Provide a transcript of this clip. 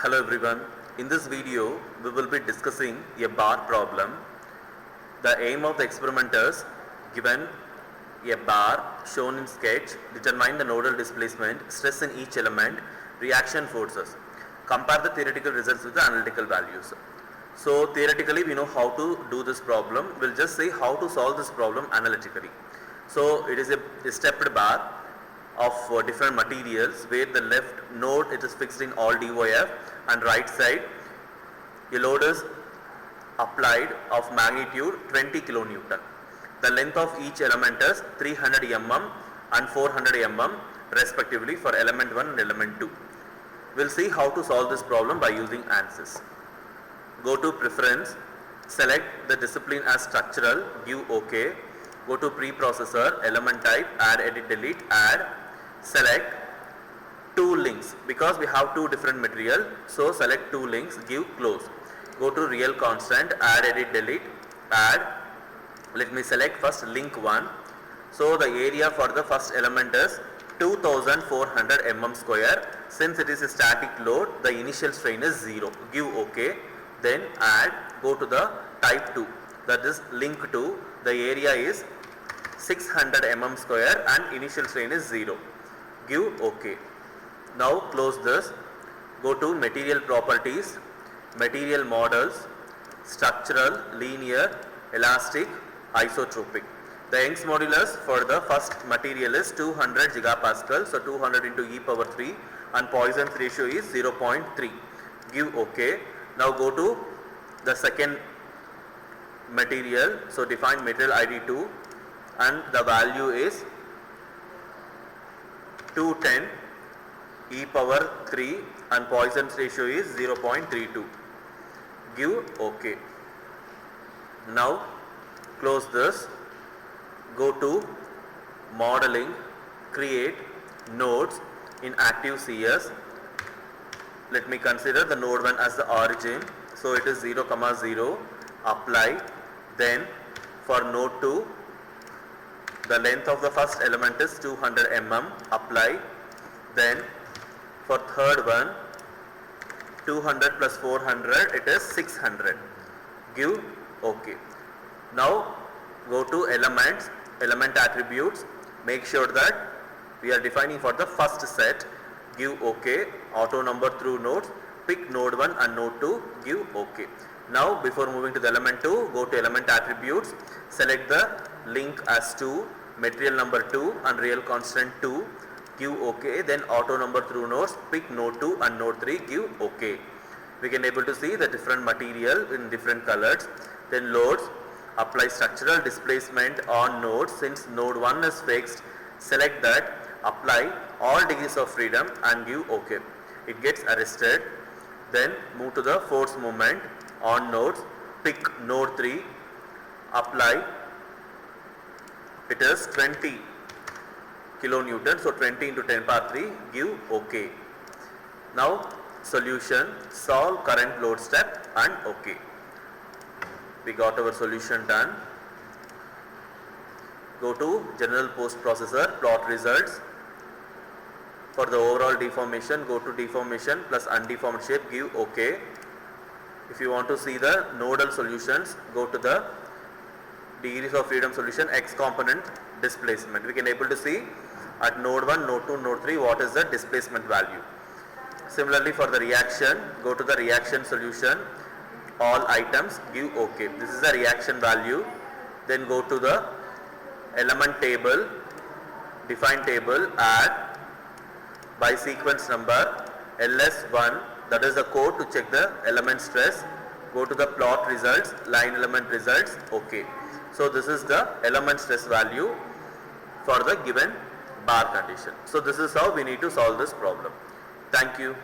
Hello everyone. In this video, we will be discussing a bar problem. The aim of the experimenters, given a bar shown in sketch, determine the nodal displacement, stress in each element, reaction forces. Compare the theoretical results with the analytical values. So theoretically we know how to do this problem. We'll just say how to solve this problem analytically. So it is a stepped bar of different materials where the left node it is fixed in all DOF and right side a load is applied of magnitude 20 kilonewton. The length of each element is 300 mm and 400 mm respectively for element 1 and element 2. We'll see how to solve this problem by using ANSYS. Go to preference, select the discipline as structural, give OK. Go to preprocessor, element type, add, edit, delete, add, select two links because we have two different material. So select two links, give close. Go to real constant, add, edit, delete, add. Let me select first link 1. So the area for the first element is 2400 mm square. Since it is a static load, the initial strain is 0. Give OK. Then add, go to the type 2, that is link 2. The area is 600 mm square and initial strain is 0. Give OK. Now close this. Go to material properties, material models, structural, linear, elastic, isotropic. The Young's modulus for the first material is 200 gigapascal, so 200 into e power 3, and Poisson's ratio is 0.3. Give OK. Now go to the second material, so define material ID2 and the value is 210 e power 3 and Poisson's ratio is 0.32. Give OK. Now close this. Go to modeling, create nodes in active CS. Let me consider the node 1 as the origin. So it is 0, 0, apply. Then for node 2, the length of the first element is 200 mm, apply. Then for third one, 200 plus 400, it is 600. Give OK. Now go to elements, element attributes. Make sure that we are defining for the first set. Give OK. Auto number through nodes. Pick node 1 and node 2. Give OK. Now before moving to the element 2, go to element attributes. Select the link as 2, material number 2 and real constant 2. Give OK. Then auto number through nodes. Pick node 2 and node 3. Give OK. We can able to see the different material in different colors. Then loads. Apply structural displacement on nodes. Since node 1 is fixed, select that, apply all degrees of freedom and give OK. It gets arrested. Then move to the force moment on nodes. Pick node 3, apply. It is 20 kilonewton, so 20 into 10 power 3, give OK. Now solution, solve current load step and OK. We got our solution done. Go to general post processor, plot results. For the overall deformation, go to deformation plus undeformed shape, give OK. If you want to see the nodal solutions, go to the degrees of freedom solution, X component displacement. We can able to see at node 1, node 2, node 3 what is the displacement value. Similarly for the reaction, go to the reaction solution, all items, give OK. This is the reaction value. Then go to the element table, define table, add by sequence number LS1, that is the code to check the element stress. Go to the plot results, line element results, OK. So this is the element stress value for the given bar condition. So this is how we need to solve this problem. Thank you.